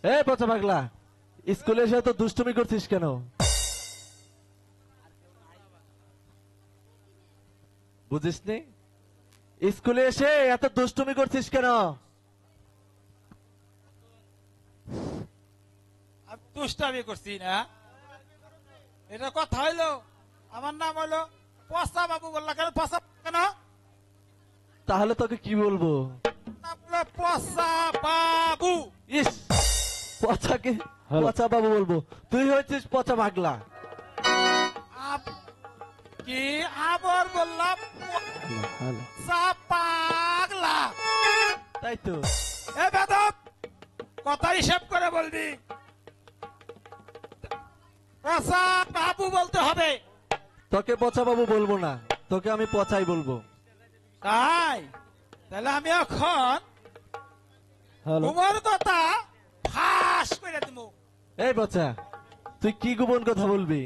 এ পচা পাগলা, স্কুলে এসে তো দুষ্টুমি করছিস কেন? বুঝিস নি? স্কুলে এসে এত দুষ্টুমি করছিস কেন? আমি দুষ্টামি করছি না, এটা কথা হইলো? আমার নাম হইলো পচা বাবু, বললা কেন? পচা কেন? তাহলে তোকে কি বলবো? নাম হলো পচা বাবু। ইস, পচাকে পচা বাবু বলবো? তুই হচ্ছিস পচা পাগলা। কি আবার বললাম পচা পাগলা? তাই তো। এ বেদব, কথা হিসাব করে বলবি। পচা বাবু বলতে হবে। তোকে পচা বাবু বলবো না, তোকে আমি পচাই বলবো। তাই তাহলে আমি এখন তোমার কথা ফাঁস করে দিব। এই পচা, তুই কি গোপন কথা বলবি?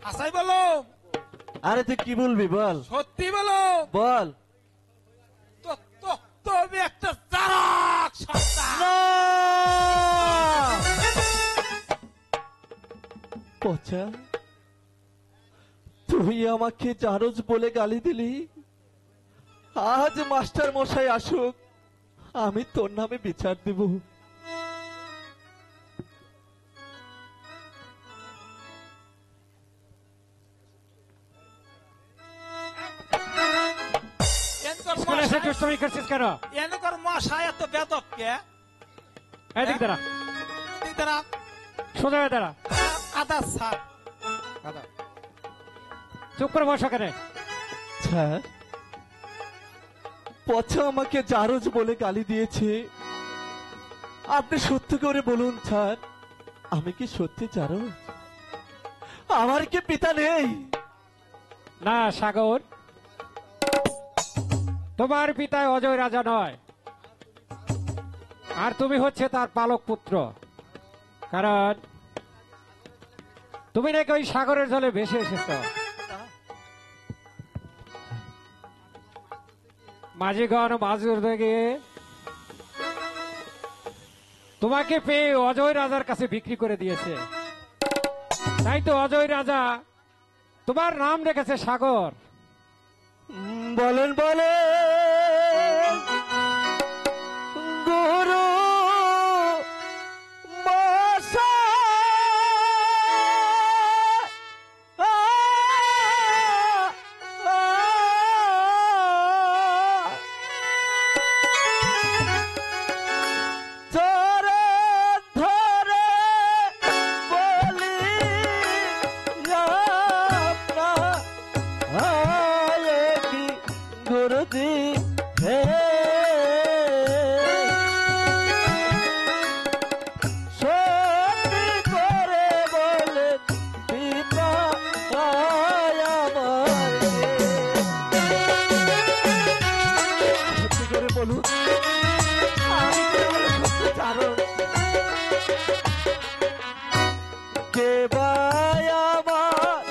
আসাই বলো। আরে তুই কি বলবি বল? সত্যি বলো। বল। তুমি একটা জারক সন্তান। না! পচা, তুই আমাকে জারজ বলে গালি দিলি। আজ মাস্টার মশাই আসুক, আমি তোর নামে বিচার দিব। স্কুলে এসে দুষ্টুমি করছিস কেন? এনকর মশাই এত বেদব কে? এদিক দাঁড়া, ঠিক দাঁড়া, সোজা হয়ে দাঁড়া। আদা সাপ আদা। চুপ করে বসো কেন? স্যার, পচা আমাকে জারজ বলে গালি দিয়েছে। আপনি সত্যি করে বলুন স্যার, আমি কি সত্যি জারজ? আমার কি পিতা নেই? না সাগর, তোমার পিতা অজয় রাজা নয়, আর তুমি হচ্ছে তার পালক পুত্র। কারণ তুমি নাকি ওই সাগরের জলে ভেসে এসেছ। মাঝিগণ মাজুর থেকে তোমাকে পেয়ে অজয় রাজার কাছে বিক্রি করে দিয়েছে। তাই তো অজয় রাজা তোমার নাম রেখেছে সাগর। বলেন বলেন গুরু গুরুজি হে, সত্যি করে বলে পিতা আমার, সত্যি করে বলুন, আমি কেবল সত্যি জানো কে ভাই আমার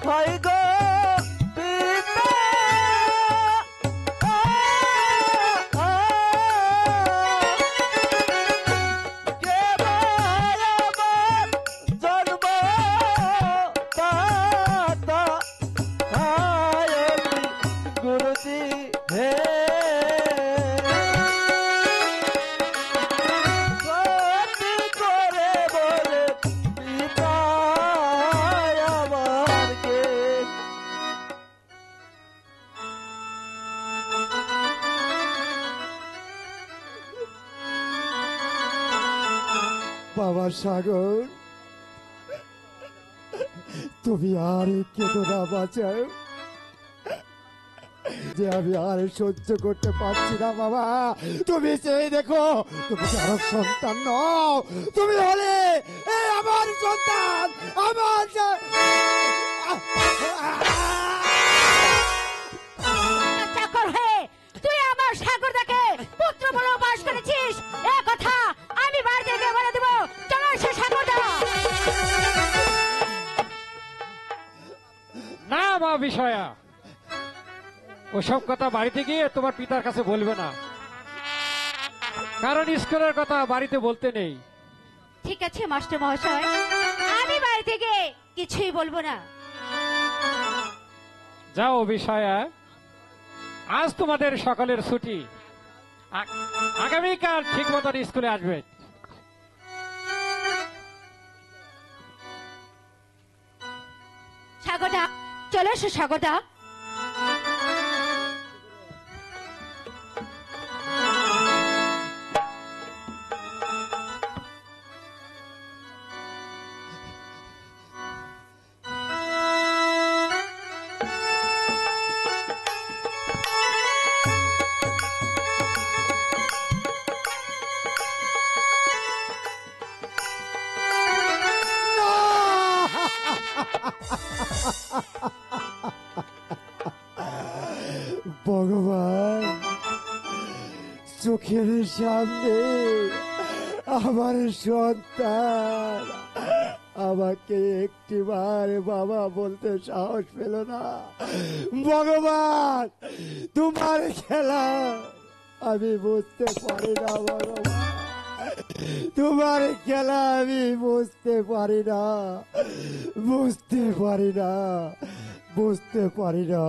হয় গো পিতা। বাবা সাগর, তুমি আর কেঁদো না বাঁচাও, যে আমি আর সহ্য করতে পারছি না বাবা। তুমি চেয়ে দেখো, তুমি কারো সন্তান নও, তুমি হলে এই আমার সন্তান, আমার চাকর হয়ে তুই আমার সাগরদাকে পুত্র বলে বাস করেছিস, এ কথা আমি বাড়িতে গিয়ে বলে দেব। চলো সে সাগরদা। না মা বিষয়া, ওসব কথা বাড়িতে গিয়ে তোমার পিতার কাছে বলবে না, কারণ স্কুলের কথা বাড়িতে বলতে নেই। ঠিক আছে মাস্টার মহাশয়, আমি বাড়ি থেকে কিছুই বলবো না। যাও বিষয়া, আজ তোমাদের সকলের ছুটি। আগামীকাল ঠিক মতন স্কুলে আসবে। সাগরদা, চলে এসো সাগরদা। ভগবান, চোখের সামনে আমার সন্তান আমাকে একটিবার বাবা বলতে সাহস পেল না। ভগবান, তোমার খেলা আমি বুঝতে পারি না। ভগবান, তোমার খেলা আমি বুঝতে পারি না, বুঝতে পারি না, বুঝতে পারি না।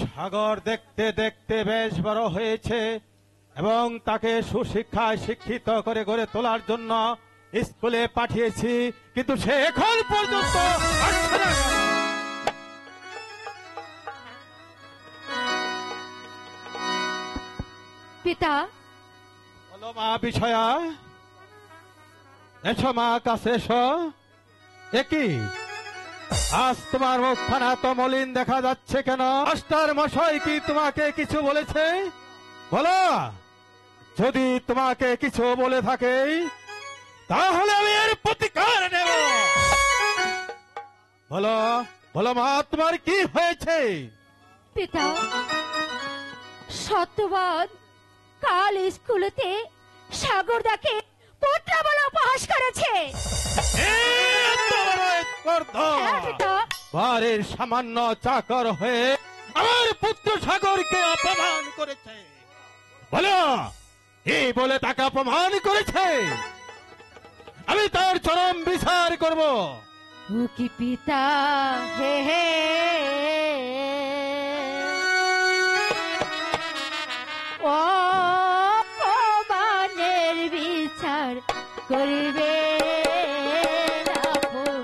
সাগর দেখতে দেখতে বেশ বড় হয়েছে এবং তাকে সুশিক্ষায় শিক্ষিত করে গড়ে তোলার জন্য স্কুলে পাঠিয়েছি, কিন্তু সে এখন পর্যন্ত আসছে না। পিতা, বলো মা বিষয়া, এসো মা, কাছে এসো। একই আজ তোমার মুখখানা তো মলিন দেখা যাচ্ছে কেন? মাস্টার মশাই কি তোমাকে কিছু বলেছে? বলো, যদি তোমাকে কিছু বলে থাকে তাহলে আমি এর প্রতিকার নেব। বলো বলো মা, তোমার কি হয়েছে? পিতা, সত্যবাদ কাল স্কুলেতে সাগরদাকে পুত্র বলে উপহাস করেছে। হ্যাঁ পিতা, বাড়ির সামান্য চাকর হয়ে আমার পুত্র সাগরকে অপমান করেছে। বলো, এই বলে তাকে অপমান করেছে, আমি তার চরম বিচার করব। ও কি পিতা, হে হে ও অপমানের বিচার করিবে না পুরী।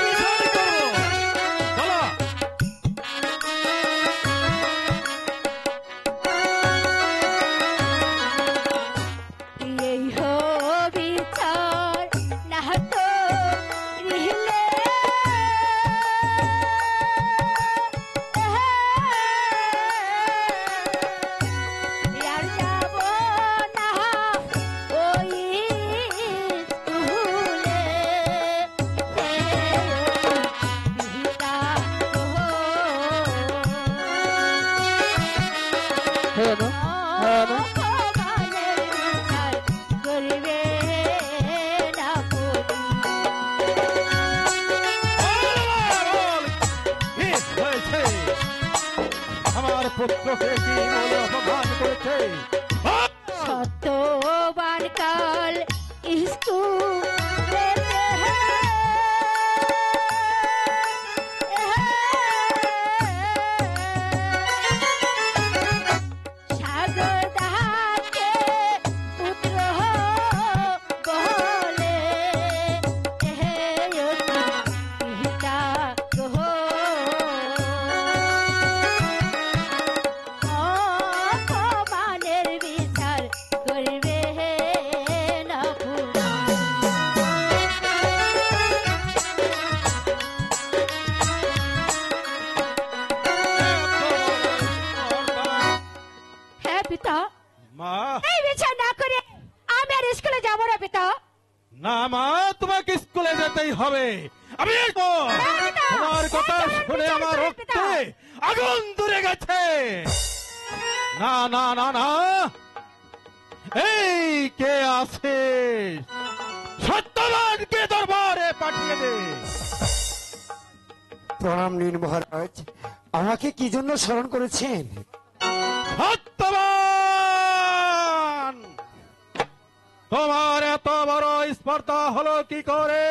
বিচার করব। বলো, এই হো বিচার না তো গৃহলে আর যাব না ওই স্কুলে। পিতা অপমানের বিচার করিবে না পুরী। বল, কি হয়েছে? আমার পুত্রকে কি বলে অপমান করেছে? বল। সত্যবান কাল স্কুলে সাগরদাকে পুত্র বলে পিতা গো অপমানের বিচার করিবে না পুরী। হ্যাঁ পিতা, মা, এই বিচার না করে আমি আর স্কুলে যাব না পিতা। না মা, তোমাকে স্কুলে যেতেই হবে। আমি পিতা, তোমার কথা এই চরণ শুনে বিচার আমার করুন, রক্তে পিতা। আগুন ধরে গেছে। না না না না, এই কে আছে? সত্যবানকে দরবারে পাঠিয়ে দে। প্রণাম নিন মহারাজ, আমাকে কি জন্য স্মরণ করেছেন? সত্যবান, তোমার এত বড় স্পর্ধা হলো কি করে?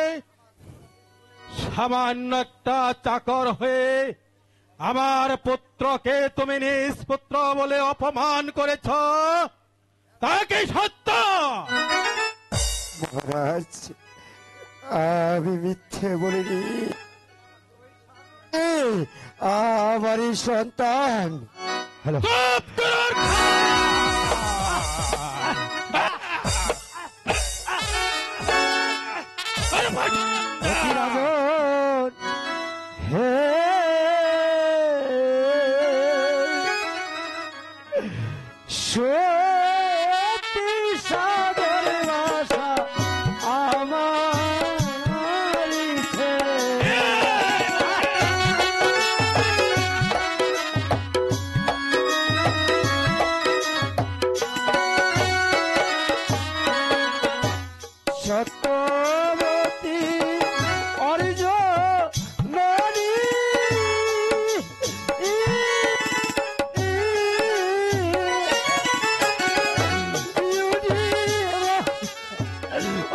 সামান্য একটা চাকর হয়ে আমার পুত্রকে তুমি নিজ পুত্র বলে অপমান করেছ, তাকে সত্য? মহারাজ, আমি মিথ্যে বলিনি। আমারই সন্তান। হ্যালো, চুপ করার রাজন, হে সত্যি সাগর ভাষা আমার ছেলে। সত্যবতী অর্জ নারী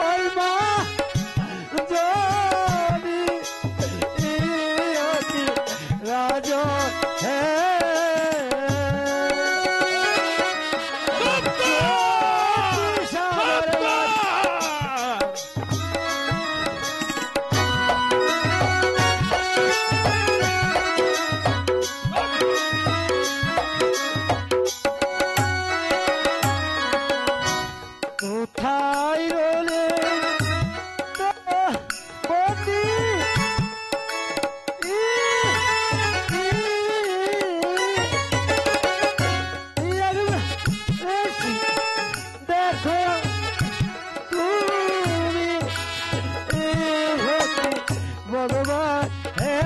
ওই মা জানি রাজ হে কোথায় রলে পতি দেখো তুমি ভগবান হে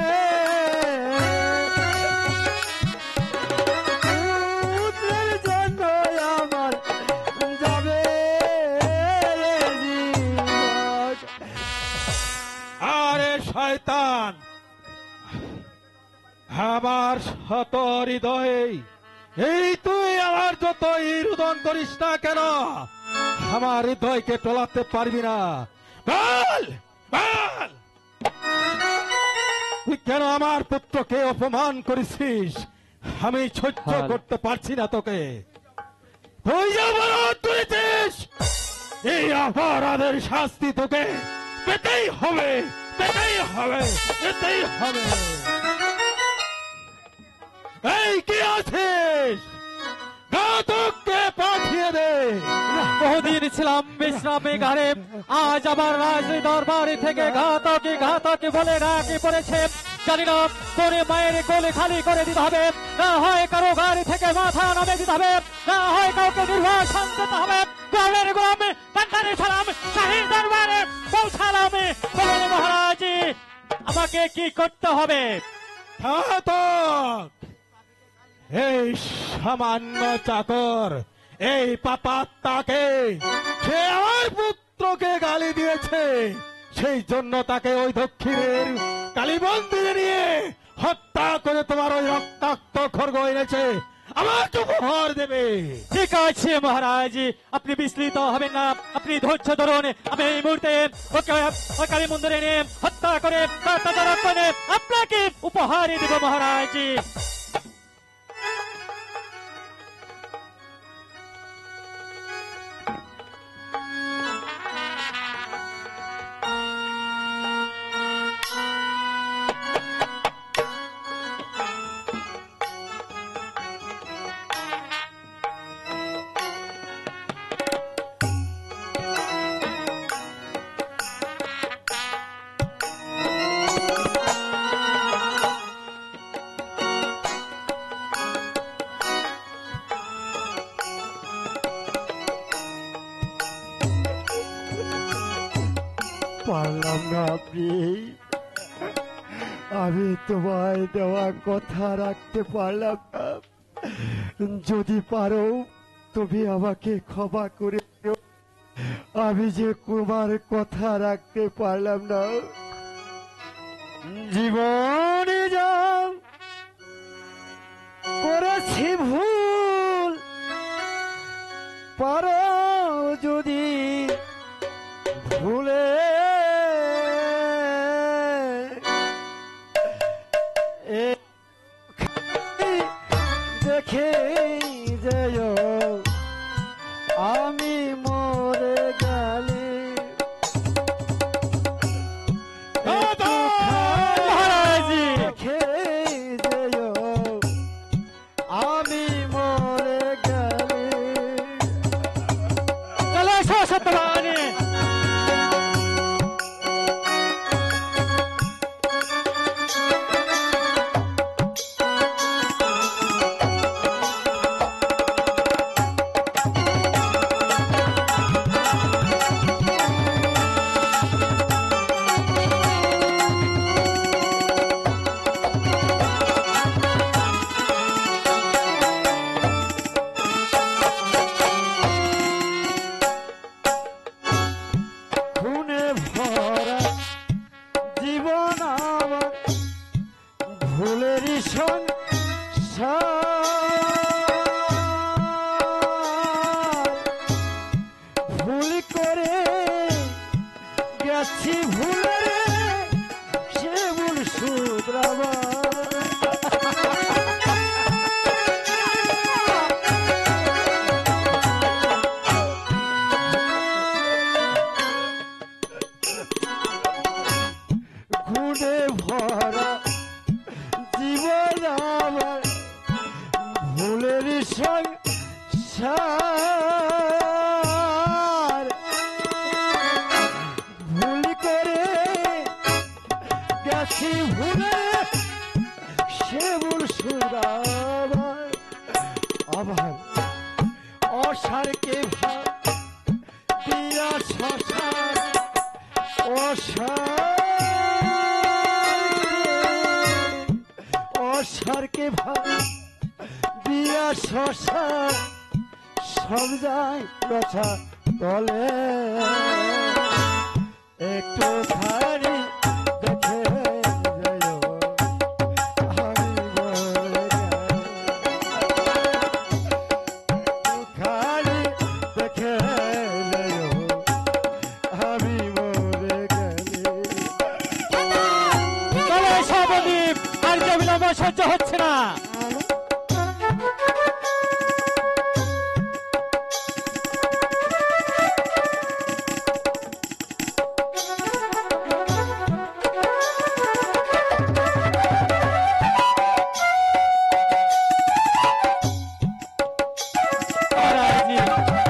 পুত্রের জন্য আমার যাবে জীবন। আরে শয়তান, আমার শত হৃদয়ে এই তুই আমার যতই রুদন করিস না কেন, আমার হৃদয়কে টলাতে পারবি না। বল বল, তুই কেন আমার পুত্রকে অপমান করেছিস? আমি সহ্য করতে পারছি না তোকে। তুই যে অপরাধ করেছিস, এই অপরাধের শাস্তি তোকে পেতেই হবে, পেতেই হবে, পেতেই হবে। এই কি আছিস? ঘাতককে পাঠিয়ে দে। বহুদিন ছিলাম বিশ্রামে ঘরে, আজ আবার রাজ দরবারে থেকে ঘাতকে ঘাতকে বলে ডাকে পড়েছে। জানি না তোরে মায়ের কোলে খালি করে দিতে হবে, না হয় কারো গাড়ি থেকে মাথা নামে দিতে হবে, না হয় কাউকে নির্ভর শান্তি হবে। গোলামের গোলামে কান্তারে সালাম, শাহীর দরবারে পৌঁছালামে। বলুন মহারাজ, আমাকে কি করতে হবে? ঘাতক, এই সামান্য চাকর, এই পাপাত্মাকে, সে আমার পুত্রকে গালি দিয়েছে, সেই জন্য তাকে ওই দক্ষিণের কালী মন্দিরে নিয়ে হত্যা করে তোমার ওই রক্তাক্ত খড়গ এনেছে আমাকে উপহার দেবে। ঠিক আছে মহারাজ, আপনি বিস্মিত হবেন না, আপনি ধৈর্য ধরুন। আমি এই মুহূর্তে ওকে ওই কালী মন্দিরে নিয়ে হত্যা করে তদারক করে আপনাকে উপহার দেব মহারাজ। পারলাম না আপনি, আমি তোমায় দেওয়া কথা রাখতে পারলাম না। যদি পারো তুমি আমাকে ক্ষমা করে দিও। আমি যে তোমার কথা রাখতে পারলাম না। জীবনে যাও করেছি ভুল, পারো যদি ভুলে দেখে যেও আমি মরে গেলে। মহারাজজি দেখে যেও আমি মরে গেলে। চলে এসো সত্যবানী। খুনে ভরা জীবন আমার ভুলেরই সংসার। ভুল করে গেছি ভুলে সে ভুল শুধরাবার। গুণে ভরা জীবন আমার ভুলের সংসার। ভুল করে গেছি ভুলে সে ভুল শুধরাবার। আবার অসারকে ভাব দিয়া শ্মশান অসারকে ভাব দিয়া শ্মশান সব যায় কথা তলে। একটু খানি দেখে যেও আমি মরে গেলে। খানি দেখে যেও আমি মরে গেলে। চলে এসো প্রদীপ, আর যে বিলম্ব সহ্য হচ্ছে না। মহারাজজি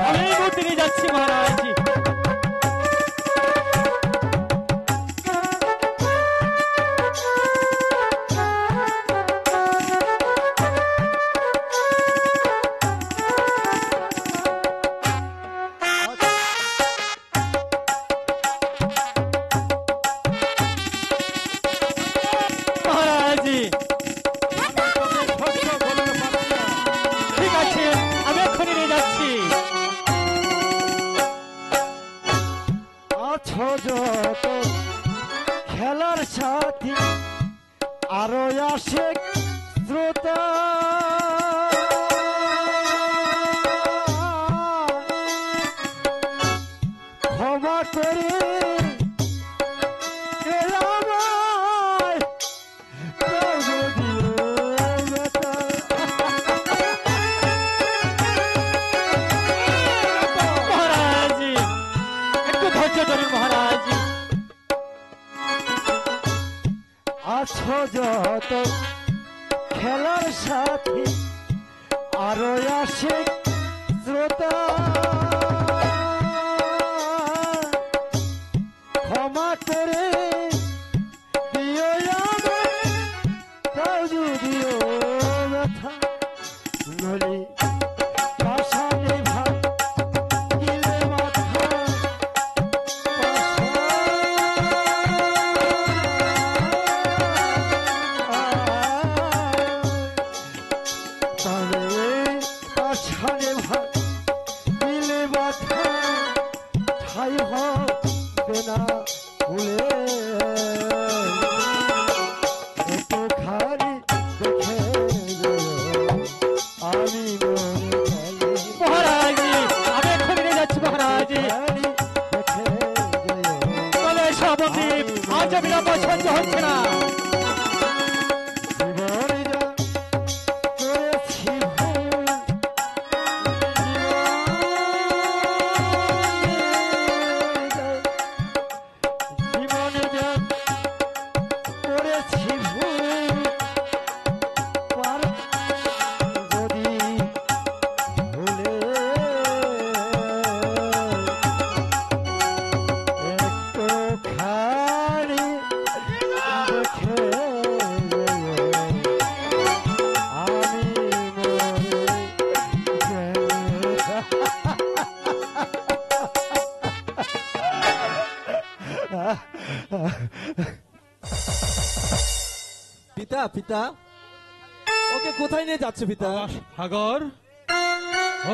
আমি এই মুহূর্তে নিয়ে যাচ্ছি মহারাজজি। মহারাজজি ঠিক আছে, আমি এক্ষুনি নিয়ে যাচ্ছি। আছো যত খেলার সাথী আরো আসে শ্রোতা। ক্ষমা করে আমায় দাও যদিও ব্যথা। মহারাজজি একটু ধৈর্য ধরুন মহারাজজি। আছো যত খেলার সাথী আরো আসে শ্রোতা। ক্ষমা করে দিও আমায় দাও যদিও ব্যথা। নলি পাশানে ভাত গিলে মাথা পাশা। ঠাই হবে না ভুলে একটুখানি দেখে যেও আমি মরে গেলে মহারাজ আমি এক্ষুনি নিয়ে যাচ্ছি মহারাজ একটুখানি দেখে যেও চলে এসো বন্দি আজ বিলম্ব সহ্য হচ্ছে না জীবনে যা করেছি ভুল, জীবনে যা করেছি ভুল, পার যদি ভুলে একটুখানি দেখে আমি পিতা পিতা ওকে কোথায় নিয়ে যাচ্ছে পিতা? সাগর,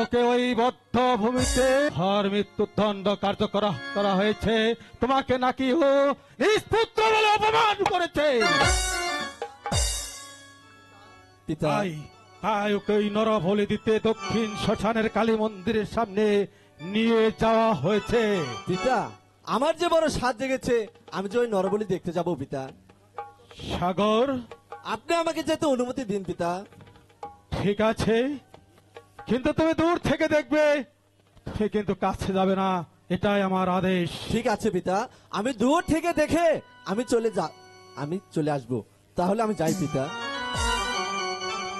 ওকে ওই বদ্ধ ভূমিতে হর মৃত্যুদণ্ড কার্যকর করা হয়েছে। তোমাকে নাকি ও নিষ্পুত্র বলে অপমান করেছে। পিতা তাই তাই ওকে ওই নরবলি দিতে দক্ষিণ শ্মশানের কালী মন্দিরের সামনে নিয়ে যাওয়া হয়েছে। পিতা আমার যে বড় সাধ জেগেছে, আমি যে ওই নরবলি দেখতে যাব পিতা। সাগর, আপনি আমাকে যেতে অনুমতি দিন পিতা। ঠিক আছে, কিন্তু তুমি দূর থেকে দেখবে, সে কিন্তু কাছে যাবে না, এটাই আমার আদেশ। ঠিক আছে পিতা, আমি দূর থেকে দেখে আমি চলে আসব। তাহলে আমি যাই পিতা।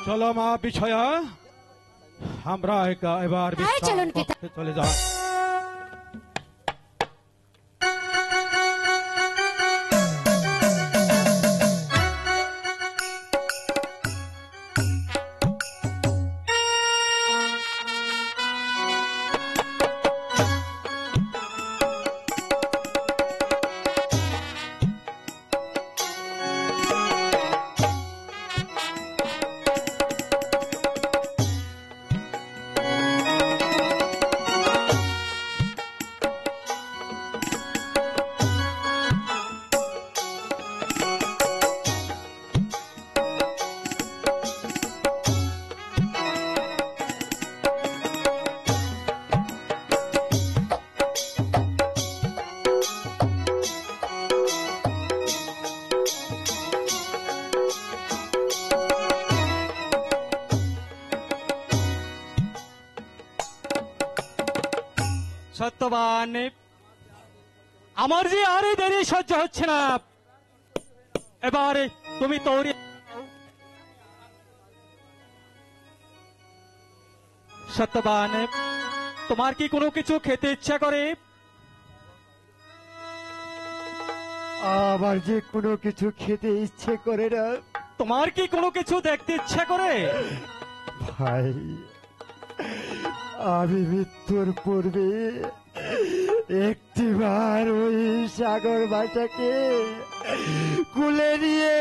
চলো মা বিষয়া, আমরা এবার বিশ্রাম চলুন পিতা। কক্ষে চলে যাই। সত্যবান আমার যে আরে দেরি সহ্য হচ্ছে না, এবারে তুমি তৈরি। সত্যবান, তোমার কি কোনো কিছু খেতে ইচ্ছা করে? আমার যে কোনো কিছু খেতে ইচ্ছে করে না তোমার কি কোনো কিছু দেখতে ইচ্ছা করে? ভাই। আমি মৃত্যুর পূর্বে একটিবার ওই সাগর ভাষাকে কুলে নিয়ে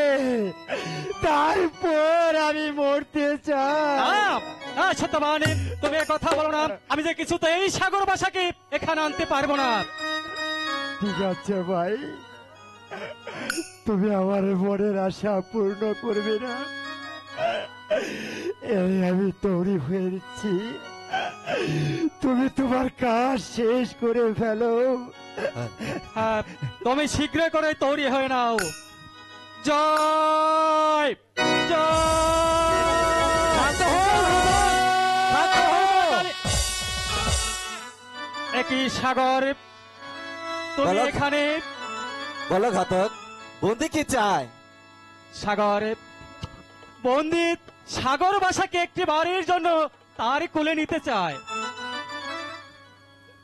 তারপর আমি মরতে চাই। সত্যবান, তুমি এ কথা বলো না। আমি যে কিছুতেই সাগর বাসাকে এখানে আনতে পারবো না। ঠিক আছে ভাই, তুমি আমার মনের আশা পূর্ণ করবে না, এই আমি তৈরি হয়েছি। তুমি তোমার কাজ শেষ করে ফেলো। তুমি শীঘ্র করে তৈরি হয়ে নাও। জয় একই সাগর, তুমি বলো। এখানে বলো ঘাতক, বন্দি কি চায়? সাগর বন্দিত সাগর বাসাকে একটি বাড়ির জন্য তার কোলে নিতে চায়।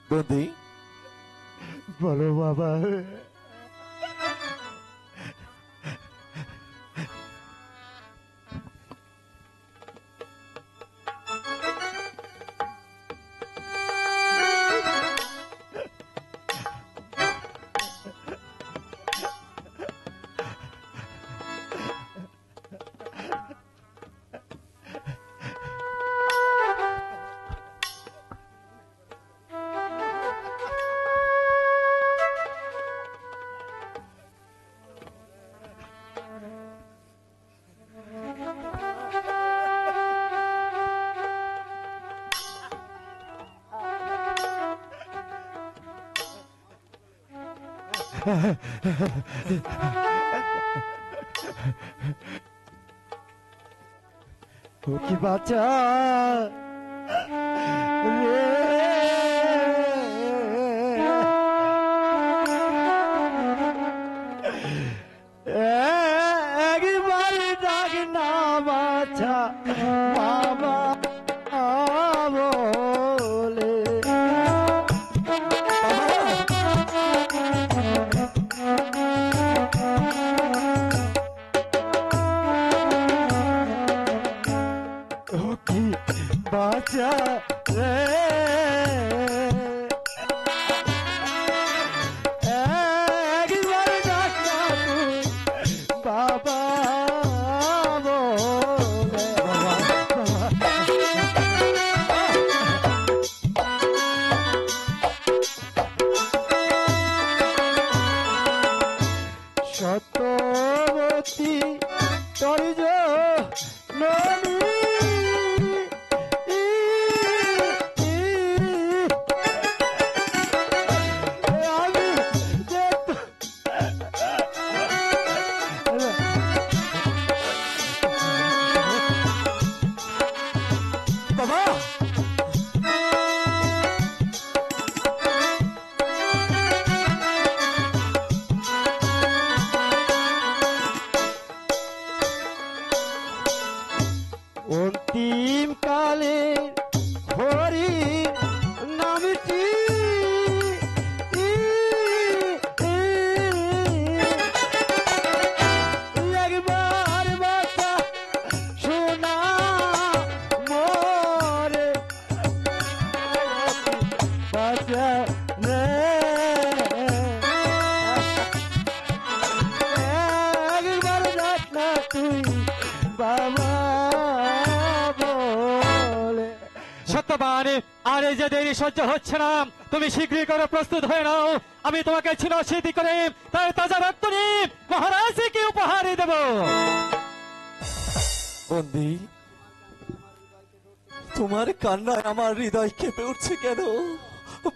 বন্দি বলো বাবা। ও কি বাচ্চা একবার ডাক না বাচ্চা বাবা বলে ও কি বাচ্চা রে একবার ডাক না তুই বাবা বলে সত্যবতী তর্জ ননী আমি বাবা অন্তিম কালে হরি নামটি একবার বাতা শোনা মরে বাচ্চা রে একবার ডাক না তুই বাবা বলে সত্যবান আর এই যে দেরি সহ্য হচ্ছে না, তুমি শীঘ্রই করে প্রস্তুত হয়ে নাও। আমি তোমাকে ছিল স্মৃতি করে তাই তাজা রক্ত নিয়ে মহারাজকে উপহার দেব। বন্দি, তোমার কান্নায় আমার হৃদয় কেঁপে উঠছে কেন?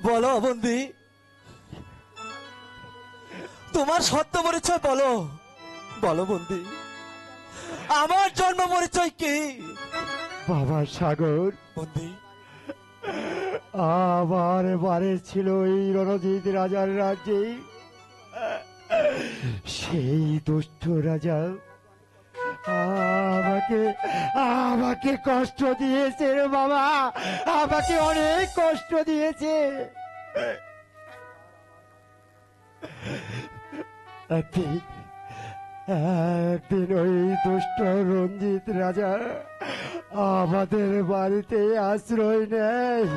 বলো বন্দি, তোমার সত্য পরিচয় বলো। বলো বন্দি, আমার জন্ম পরিচয় কি? বাবা সাগর বন্দি, আমার বাড়ি ছিল এই রণজিৎ রাজার রাজ্যে। সেই দুষ্ট রাজা আমাকে আমাকে কষ্ট দিয়েছে রে বাবা, আমাকে অনেক কষ্ট দিয়েছে। একদিন একদিন ওই দুষ্ট রঞ্জিত রাজা আমাদের বাড়িতে আশ্রয় নেয়।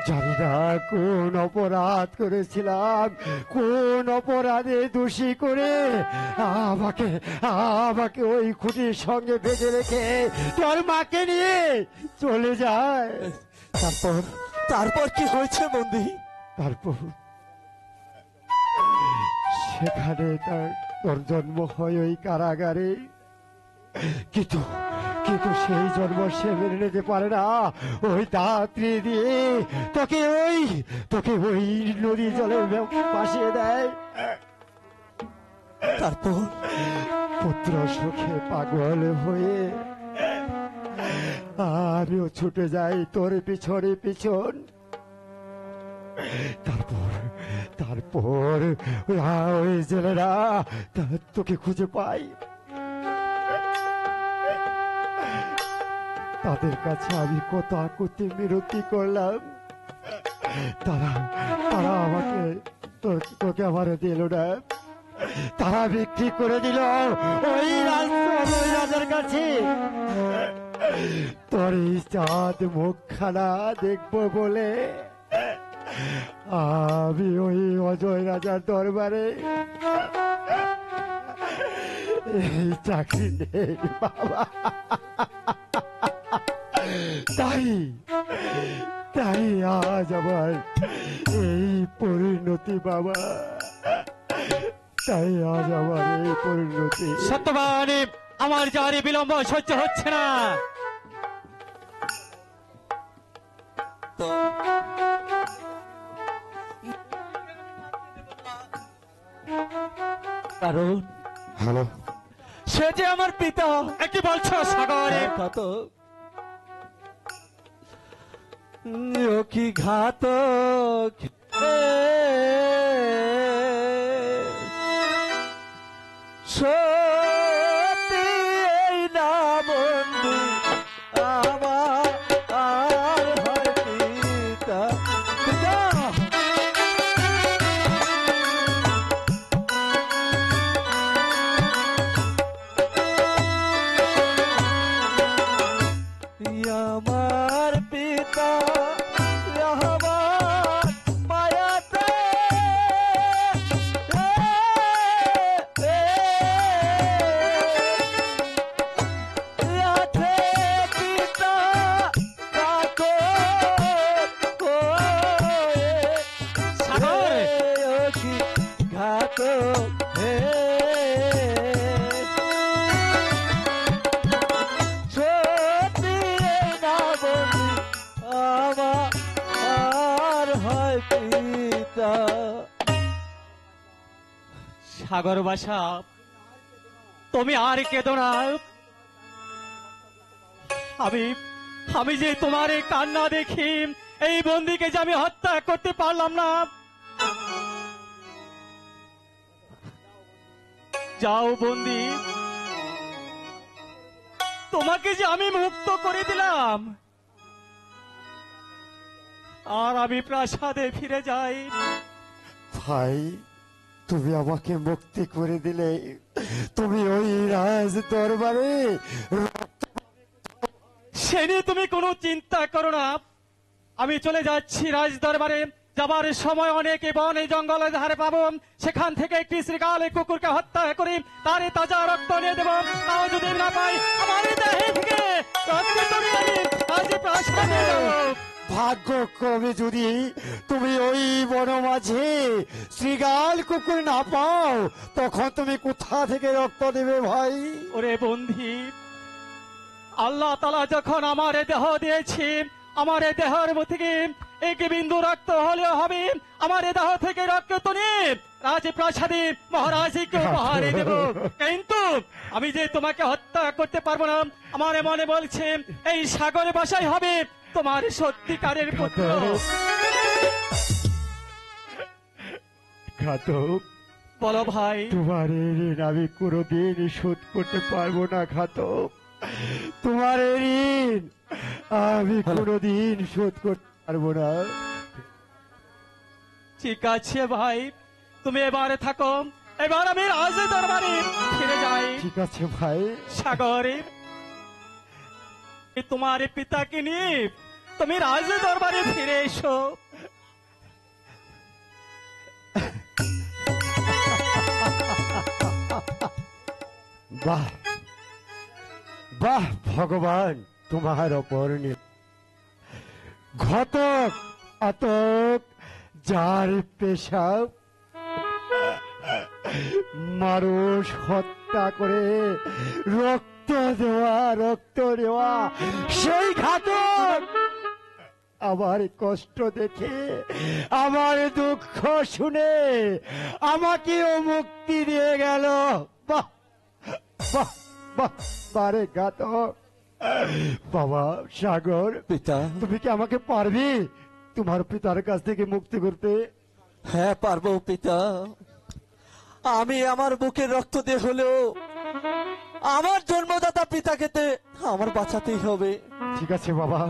জানি না কোন অপরাধ করেছিলাম, কোন অপরাধে দোষী করে আমাকে আমাকে ওই খুঁটির সঙ্গে বেঁধে রেখে তোর মাকে নিয়ে চলে যায়। তারপর তারপর কি হয়েছে বন্দি? তারপর সেখানে তোর জন্ম হয় ওই কারাগারে। কিন্তু কিন্তু সেই জন্ম সে মেনে নিতে পারে না। ওই দাত্রী দিয়ে তোকে ওই নদী জলে ভাসিয়ে দেয়। তারপর পুত্র সুখে পাগল হয়ে আমিও ছুটে যাই তোর পিছনে পিছন। তারপর ওই জেলেরা তোকে খুঁজে পাই। তাদের কাছে আমি কত আকুতি মিনতি করলাম, তারা তারা আমাকে তোকে আমার দিল না। তারা বিক্রি করে দিল ওই রাজার কাছে। তোর এই চাঁদ মুখখানা দেখবো বলে আমি ওই অজয় রাজার দরবারে এই চাকরি নেই বাবা। তাই তাই আজ আমার এই পরিণতি বাবা, তাই আজ আমার এই পরিণতি। সত্যবান আমার যারে বিলম্ব সহ্য হচ্ছে না। তো কারণ হ্যালো, সে যে আমার পিতা। কি বলছো সাগর? ঘাতক, ও কি ঘাতক, সত্যি এই না বন্ধু আমার আর হয় পিতা। পিতা! আমার পিতা আমার মায়াতে আছে পিতা কাকো সাগর! ঘাতো হে সত্যি না বন্ধু আমার হয় পিতা। সাগর বাসা, তুমি আর কেঁদো না। আমি আমি যে তোমার এই কান্না দেখি, এই বন্দিকে যে আমি হত্যা করতে পারলাম না। যাও বন্দি, তোমাকে যে আমি মুক্ত করে দিলাম, আর আমি প্রাসাদে ফিরে যাই। ভাই, তুমি আমাকে মুক্তি করে দিলে, তুমি ওই রাজ দরবারে সে নিয়ে তুমি কোনো চিন্তা করো না। আমি চলে যাচ্ছি রাজ দরবারে। যাবার সময় অনেকে বনে জঙ্গলে ধারে পাবো, সেখান থেকে একটি শ্রীকালে কুকুরকে হত্যা করি, তারে তাজা রক্ত নিয়ে দেবো। তাও যদি না পাই, আমার দেহে থেকে রক্ত তরিয়ে আমি আজ প্রাসাদে যাবো। ভাগ্যক্রমে যদি তুমি ওই বন মাঝে শ্রীগাল কুকুর না পাও, তখন তুমি কোথা থেকে রক্ত দেবে ভাই? ওরে বন্ধি, আল্লাহ তাআলা যখন আমার এ দেহ দিয়েছি, আমার এ দেহের থেকে এক বিন্দু রক্ত হলেও হবে, আমার এ দেহ থেকে রক্ত নিয়ে রাজপ্রাসাদে মহারাজকে উপহার দেব। কিন্তু আমি যে তোমাকে হত্যা করতে পারবো না, আমার মনে বলছে এই সাগর বাসায় হবে তোমার সত্যিকারের পুত্র। ঘাতক, বলো ভাই। তোমার এই ঋণ আমি কোনোদিন শোধ করতে পারবো না ঘাতক। তোমার এই ঋণ আমি কোনোদিন শোধ করতে পারবো না। ঠিক আছে ভাই, তুমি এবারে থাকো, এবার আমি রাজ দরবারে ফিরে যাই। ঠিক আছে ভাই। সাগরে, তোমার পিতাকে নিয়ে তুমি রাজ দরবারে ফিরে এসো। বাহ বাহ, ভগবান তোমার ওপর ঘাতক আতক যার পেশা মানুষ হত্যা করে রক্ত দেওয়া সেই ঘাতক আমার কষ্ট দেখে, আমার দুঃখ শুনে আমাকেও মুক্তি দিয়ে গেল। বাহ বাহ বাহ, বারে ঘাতক। বাবা সাগর, পিতা, তুমি কি আমাকে পারবে তোমার পিতার কাছ থেকে মুক্তি করতে? হ্যাঁ পারবো পিতা। আমি আমার বুকের রক্ত দিয়ে হলেও আমার জন্মদাতা পিতাকে আমার বাঁচাতেই হবে। ঠিক আছে বাবা,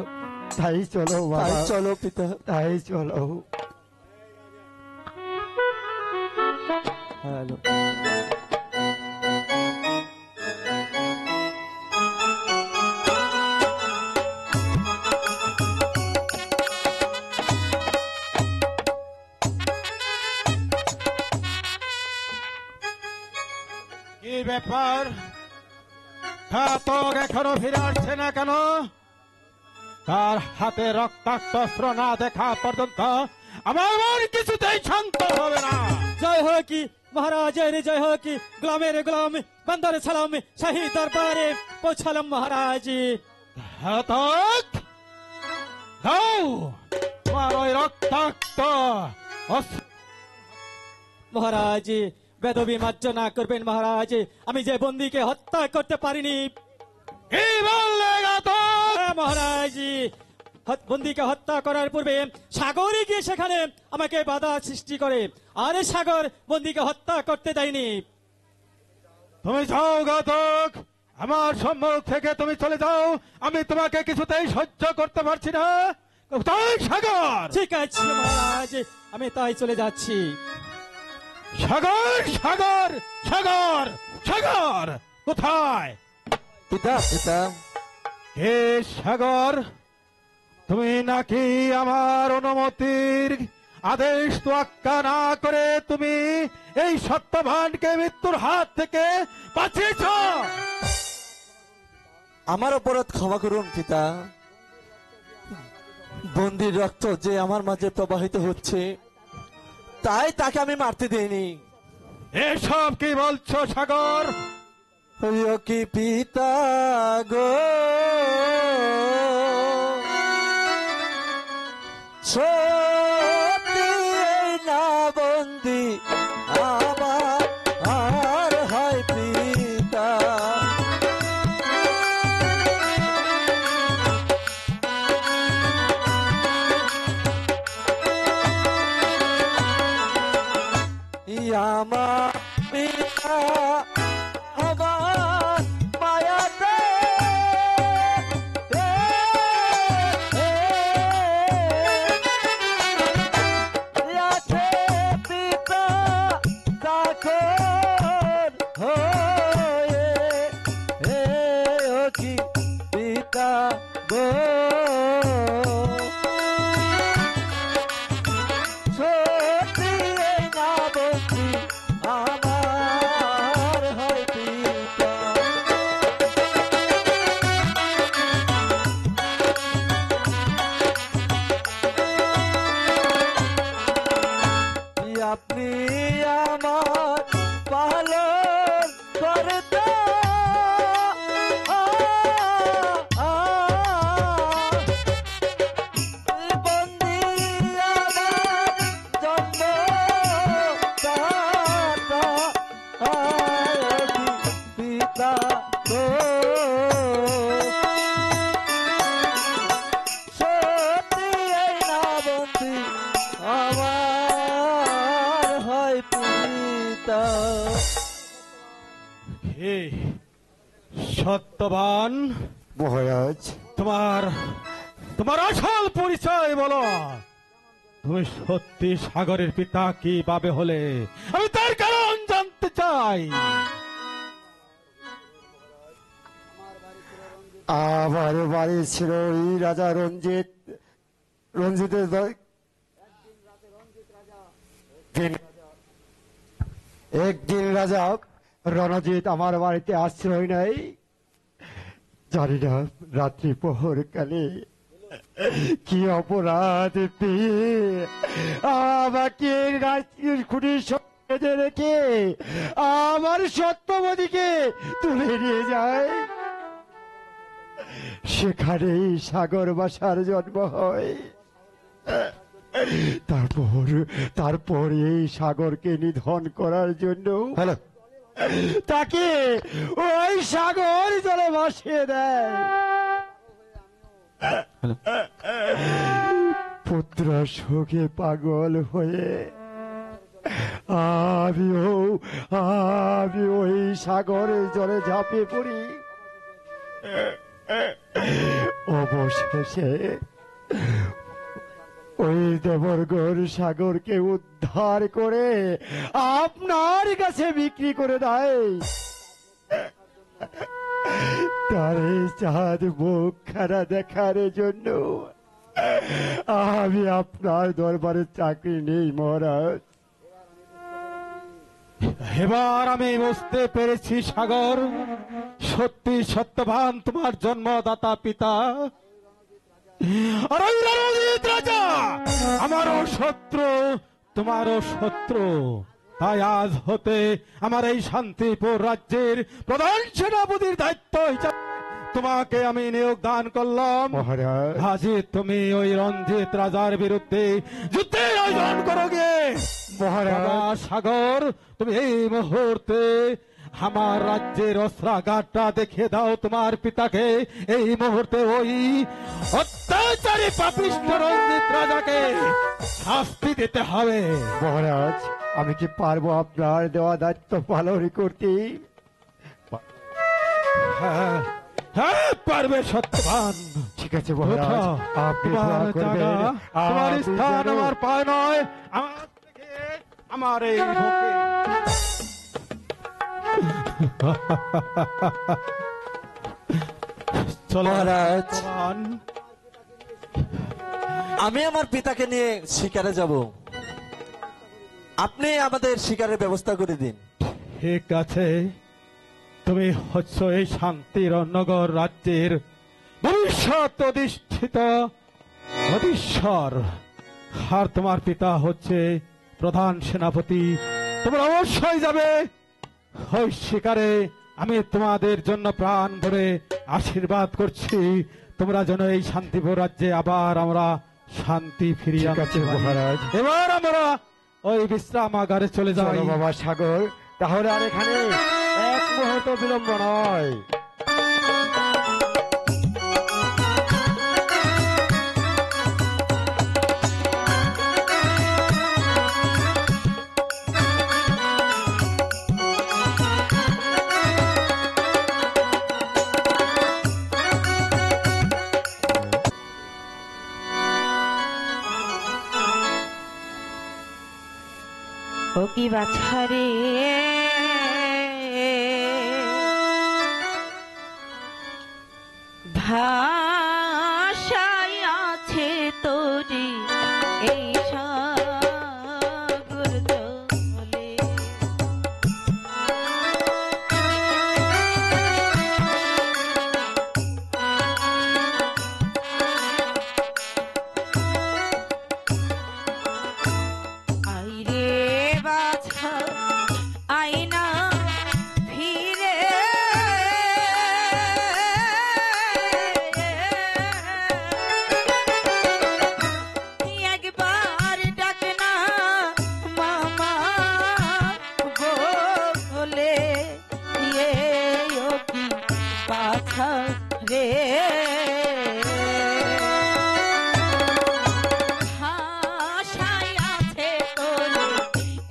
তাই চলো বাবা, তাই চলো পিতা, তাই চলো। হ্যালো। কি ব্যাপার, ঘাতক এখনো ফিরে আসছে না কেন? তার হাতে রক্তাক্ত অস্ত্র না দেখা পর্যন্ত আমার মন কিছুতেই শান্ত হবে না। জয় হোক কি মহারাজের, জয় হোক কি গোলামের গোলাম, বন্দর সালাম শাহী দরবারে পৌঁছালাম মহারাজ। ঘাতক, দাও তোমার ওই রক্তাক্ত অস্ত্র। মহারাজ বেদবি মার্জনা করবেন মহারাজ। আমি যে বন্দীকে হত্যা করতে পারিনি। কি বললে ঘাতক? মহারাজ, বন্দীকে হত্যা করার পূর্বে সাগরে গিয়ে সেখানে আমাকে বাধা সৃষ্টি করে, আরে সাগর বন্দীকে হত্যা করতে দেয়নি। তুমি যাও ঘাতক, আমার সম্মুখ থেকে তুমি চলে যাও। আমি তোমাকে কিছুতেই সহ্য করতে পারছি না। কোথায় সাগর? ঠিক আছে মহারাজ, আমি তাই চলে যাচ্ছি। সাগর, সাগর, সাগর, সাগর কোথায়? পিতা পিতা, হে সাগর, তুমি নাকি আমার অনুমতির আদেশ তোয়াক্কা না করে তুমি এই সত্যবানকে মৃত্যুর হাত থেকে বাঁচিয়েছ? আমার অপরাধ ক্ষমা করুন পিতা। বন্দির রক্ত যে আমার মাঝে প্রবাহিত হচ্ছে, তাই তাকে আমি মারতে দেইনি। এসব কি বলছো সাগর? ও কি পিতা গো, সত্যি এই না বন্দি আমার আর হয় পিতা। আমার পিতা আমার মায়াতে আছে পিতা চাকর হয়ে, ও কি পিতা গো, সত্যি এই না বন্দি আমার হয় পিতা। আপনি আমার পালন করতে বন্দি আমার জন্ম পিতা গো, সত্যি এই না বন্দি আমার হয় পিতা। হে সত্যবান, মহারাজ, তোমার তোমার আসল পরিচয় বলো। তুমি সত্যি সাগরের পিতা কিভাবে হলে? আমি তার কারণ জানতে চাই। আমার বাড়ি ছিল এই রাজা রঞ্জিতের একদিন রাজা রণজিৎ আমার বাড়িতে আশ্রয় নাই। জানি না রাত্রি প্রহর কালে কি অপরাধ পেয়ে আমাকে খুঁটির সঙ্গে রেখে আমার সত্যবতীকে তুলে নিয়ে যায়। সেখানেই সাগর বাসার জন্ম হয়। তারপর এই সাগরকে নিধন করার জন্য তাকে ওই সাগর জলে ভাসিয়ে দেয়। পুত্র শোকে পাগল হয়ে আমি ওই সাগরের জলে ঝাঁপিয়ে পড়ি। অবশেষে ওই দেবরগড় সাগরকে উদ্ধার করে আপনার কাছে বিক্রি করে দেয়। তার এই চাঁদ মুখ খানা দেখার জন্য আমি আপনার দরবারে চাকরি নেই মহারাজ। এবার আমি বুঝতে পেরেছি সাগর, সত্যি সত্যবান তোমার জন্মদাতা পিতা। আর ওই রণজিৎ রাজা আমারও শত্রু, তোমারও শত্রু। তাই আজ হতে আমার এই শান্তিপুর রাজ্যের প্রধান সেনাপতির দায়িত্ব হিসাবে তোমাকে আমি নিয়োগ দান করলাম মহারাজ আজই তুমি ওই রঞ্জিত রাজার বিরুদ্ধে যুদ্ধের আয়োজন করো গে মহারাজ সাগর, তুমি এই মুহূর্তে আমার রাজ্যের অস্ত্রাগারটা দেখে দাও তোমার পিতাকে। এই মুহূর্তে ওই অত্যাচারী পাপিষ্ঠ রঞ্জিত রাজাকে শাস্তি দিতে হবে। মহারাজ আমি কি পারবো আপনার দেওয়া দায়িত্ব পালন করতে? হ্যাঁ হ্যাঁ, পারবে সত্যবান। ঠিক আছে মহারাজ, আপনি দোয়া তোমার করবেন। জায়গা, তোমার আমি স্থান যেন- আমার পায় নয়, আমার থেকে আমার এই বুকে। চলো মহারাজ। সত্যবান। আমি আমার পিতাকে নিয়ে শিকারে যাব, আপনি আমাদের শিকারের ব্যবস্থা করে দিন। ঠিক আছে, তুমি হচ্ছ এই শান্তির নগর রাজ্যের ভবিষ্যৎ অধিষ্ঠিত অধীশ্বর, আর তোমার পিতা হচ্ছে প্রধান সেনাপতি। তোমরা অবশ্যই যাবে ওই শিকারে। আমি তোমাদের জন্য প্রাণ ভরে আশীর্বাদ করছি, তোমরা যেন এই শান্তিপুর রাজ্যে আবার আমরা শান্তি ফিরিয়ে ঠিক আছে আনতে পারি। মহারাজ। এবার আমরা ওই বিশ্রামাগারে চলে যাই। চলো বাবা সাগর, তাহলে আর এখানে এক মুহূর্ত বিলম্ব নয়। ও কি বাছারে ভাষায় আছে তোরি এই সাগর জলে। আইরে বাছা আইনা ফিরে একবার ডাকনা মামা বলে ও কি বাছা রে ভাষায় আছে তোর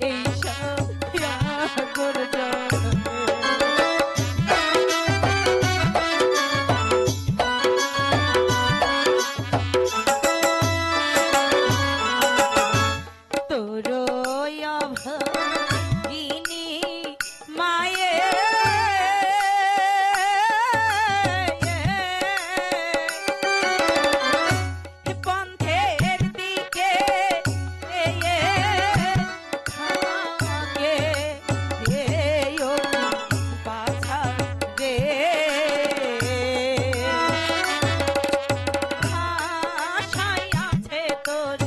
এই সাগর জলে। তোর অভাগিনী মায়ে পন্থের দিকে থাকে ও বাছা রে ভাষায় আছে তোর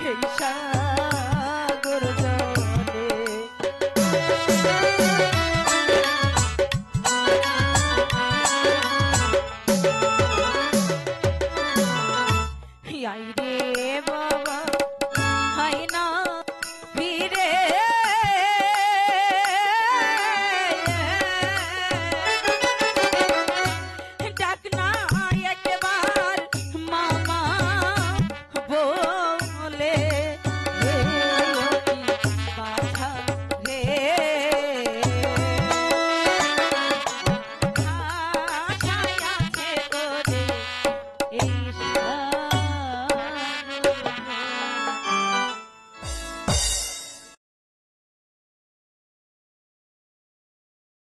এই সাগর জলে। আইরে